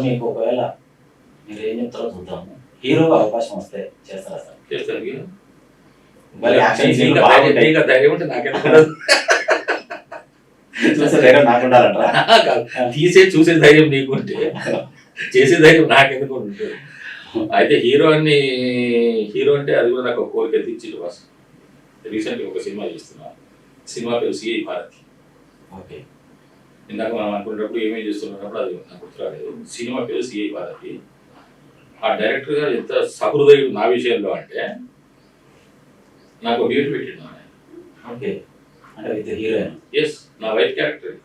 మీకు ఒకవేళ మీరు ఏం చెప్తారో చూద్దాము. హీరోగా అవకాశం వస్తే చేస్తారా సార్? చేస్తారు హీరో. మరి యాక్షన్ సీన్లు నీకు బాగుంటాయి. ధైర్యం ఉంటే నాకెందుకు చూసే ధైర్యం నాకుండాలంటారా? కాదు, చూసే ధైర్యం నీకుంటే చేసే ధైర్యం నాకెందుకు ఉంటుంది. అయితే హీరో అంటే అది కూడా నాకు ఒక కోరిక తీర్చిడు బాస్. రీసెంట్గా ఒక సినిమా చేస్తున్నా. సినిమా పేరు సిఐ భారతి. ఓకే. ఇందాక మనం అనుకున్నప్పుడు ఏమేమి చేస్తున్నప్పుడు అది నాకు గుర్తురాలేదు. సినిమా పేరు సిఐ భారతి. ఆ డైరెక్టర్ గారు ఎంత సహృదయుడు నా విషయంలో అంటే నాకు డేట్ పెట్టిండు ఆయన. ఓకే. అంటే విత్ హీరోయిన్. ఎస్, నా వైఫ్ క్యారెక్టర్.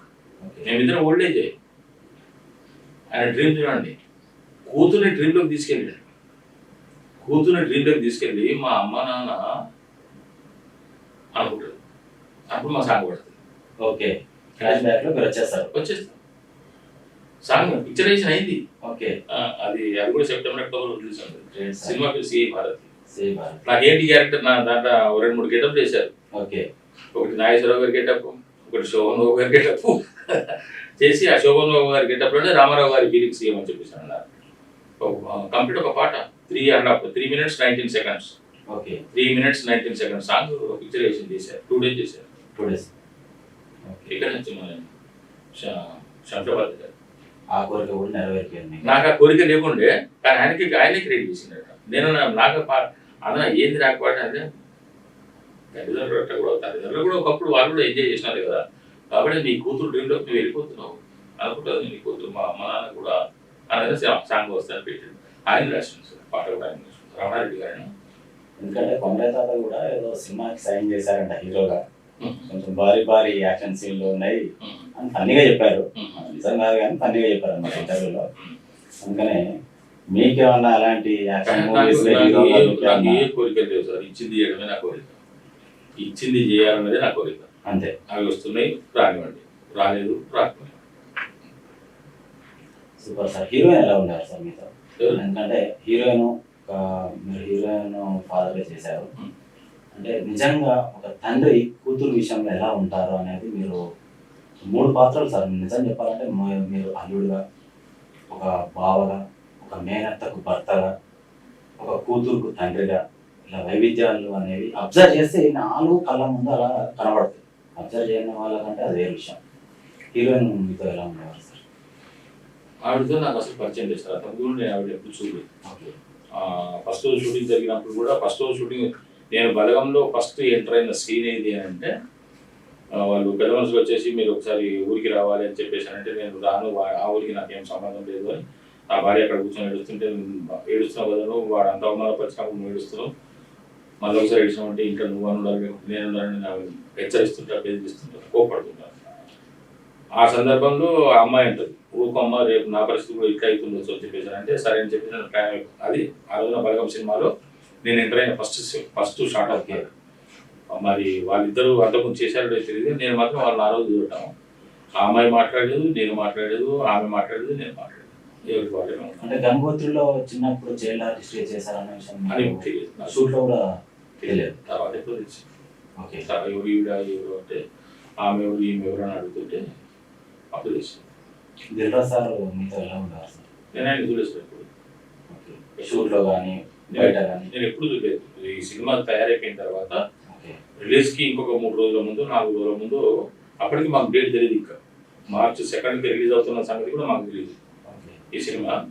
మేమిద్దరం ఓల్డ్ ఏజ్. ఆయన డ్రీమ్ చూడండి, కూతుర్ని డ్రీమ్లోకి తీసుకెళ్ళాడు. కూతుర్ని డ్రీమ్లోకి తీసుకెళ్ళి మా అమ్మ నాన్న అనుకుంటారు. అప్పుడు మా సాంగ్ పడుతుంది. ఓకే. ఫ్లాష్ బ్యాక్ లో మీరు వచ్చేస్తాం. సాంగ్ పిక్చరైజేషన్ అయింది. ఓకే. అది కూడా సెప్టెంబర్ అక్టోబర్ రిలీజ్ అవుతుంది. సినిమా పేరు సిఐ భారతి. నాకేంటి క్యారెక్టర్, నా దాంట్లో 2-3 గెటప్ చేశారు. ఓకే. ఒకటి నాగేశ్వరరావు గారి గెటప్, ఒకటి శోభన్ బాబు గారి గెటప్ చేసి ఆ శోభన్ బాబు గారి గెటప్ లోనే రామారావు గారి ఫీలింగ్స్ ఏమని చెప్పేసి అన్నారు. కంప్లీట్ ఒక పాట 3 minutes 19 seconds. Okay. 3 minutes 19 seconds song picturization చేశారు. 2 days చేశారు. 2 days. ఇక్కడ నుంచి మన శంషాబాద్ గారు. ఆ కోరిక కూడా నెరవేరిపోయింది. నాకు ఆ కోరిక లేకుండే, కానీ ఆయనే క్రియేట్ చేసిండట. నేను నాకు అన్న ఏంది రాకపోవడం అంటే తల్లిదండ్రులు కూడా ఒకప్పుడు వాళ్ళు కూడా ఎంజాయ్ చేసినారు కదా. కాబట్టి నీ కూతురు డ్రీమ్లోకి నువ్వు వెళ్ళిపోతున్నావు అనుకుంటుంది. నీ కూతురు మా అమ్మ నాన్న కూడా అనేది సాంగ్ వస్తాను పెట్టాడు. ఆయన రాసిన పాట కూడా ఆయన రమణారెడ్డి గారు. ఎందుకంటే కొమరయ్య తాత కూడా ఏదో సినిమాకి సైన్ చేశారంట హీరోగా. కొంచెం భారీ యాక్షన్ సీన్లు ఉన్నాయి అని ఫన్నీగా చెప్పారు. నిజం కాదు కానీ ఫన్నీగా చెప్పారు అన్నమాట ఇంటర్వ్యూలో. అందుకనే మీకేమన్నా అలాంటి యాక్షన్ మూవీస్ కోరిక లేవు సార్. ఇచ్చింది చేయడమే నా కోరిక. ఇచ్చింది చేయాలన్నదే నా కోరిక. అంతే. అవి వస్తున్నాయి, రానివ్వండి. రాలేదు, రాకపోయి. Super sir. హీరోయిన్ ఎలా ఉన్నారు సార్ మీతో? ఎందుకంటే మీరు హీరోయిన్ ఫాదర్గా చేశారు. అంటే నిజంగా ఒక తండ్రి కూతురు విషయంలో ఎలా ఉంటారు అనేది మీరు 3 పాత్రలు సార్. నిజం చెప్పాలంటే మీరు అల్లుడుగా, ఒక బావగా, ఒక మేనత్తకు భర్తగా, ఒక కూతురుకు తండ్రిగా, ఇలా వైవిధ్యాలు అనేవి అబ్జర్వ్ చేస్తే 4 కళ్ళ ముందు అలా కనబడుతుంది. అబ్జర్వ్ చేయని వాళ్ళకంటే అది వేరే విషయం. హీరోయిన్ మీతో ఎలా ఉండేవారు సార్? ఆవిడతో నాకు అసలు పరిచయం లేదు సార్. అంతకు నేను ఆవిడ ఎప్పుడు చూడలేదు. ఫస్ట్ రోజు షూటింగ్ జరిగినప్పుడు కూడా ఫస్ట్ రోజు షూటింగ్ నేను బలగంలో ఫస్ట్ ఎంటర్ అయిన సీన్ ఏది అని అంటే వాళ్ళు పెద్ద మనుషులు వచ్చేసి మీరు ఒకసారి ఊరికి రావాలి అని చెప్పేసి అంటే నేను రాను, ఆ ఊరికి నాకేం సంబంధం లేదు అని నా భార్య అక్కడ కూర్చొని ఏడుస్తుంటే ఏడుస్తున్నావు కదా నువ్వు, వాడు అంత అవమానపరిచినప్పుడు నువ్వు ఏడుస్తున్నావు, మళ్ళీ ఒకసారి ఏడిచినామంటే ఇంకా నువ్వు ఉండాలి నేను ఉండాలని నాకు హెచ్చరిస్తుంటా, బెదిరిస్తుంటా, కోపడుతుంటాను. ఆ సందర్భంలో ఆ అమ్మాయి ఉంటుంది ఊరుకోమ్మ రేపు నా పరిస్థితి కూడా ఇట్లా అవుతుండొచ్చు అని చెప్పేసి అంటే సరే అని చెప్పేసి అది ఆ రోజున బలగం సినిమాలో నేను ఎంటర్ అయిన ఫస్ట్ షార్ట్ ఆఫ్ కేర్. మరి వాళ్ళిద్దరూ అంతకుముందు చేశారో తెలియదు. నేను మాత్రం వాళ్ళని ఆ రోజు చూడటం. ఆ అమ్మాయి మాట్లాడలేదు, నేను మాట్లాడలేదు, ఆమె మాట్లాడలేదు, నేను మాట్లాడలేదు. ఎవరికి వాళ్ళే అంటే గంగోత్రిలో చిన్నప్పుడు చైల్డ్ ఆర్టిస్ట్ చేశారన్న విషయం అని తెలియదు. నా షూట్లో కూడా తెలియదు. తర్వాత ఎప్పుడు తెలిసి ఓకే ఎవరు ఈవిడ ఎవరు అంటే ఆమె ఎవరు ఈమె ఎవరు అని అడుగుతుంటే అప్పుడు తెలిసింది. దిల్రాజు సార్ మీతో ఎలా ఉండేవారు సార్? నేను ఆయన చూడలేదు ఎప్పుడు. షూట్లో కానీ బయట కానీ నేను ఎప్పుడు చూడలేదు. ఈ సినిమా తయారైపోయిన తర్వాత రిలీజ్కి ఇంకొక 3 రోజుల ముందు 4 రోజుల ముందు అప్పటికి మాకు డేట్ తెలియదు. ఇంకా March 2nd రిలీజ్ అవుతున్న సంగతి కూడా మాకు తెలియదు ఈ సినిమా.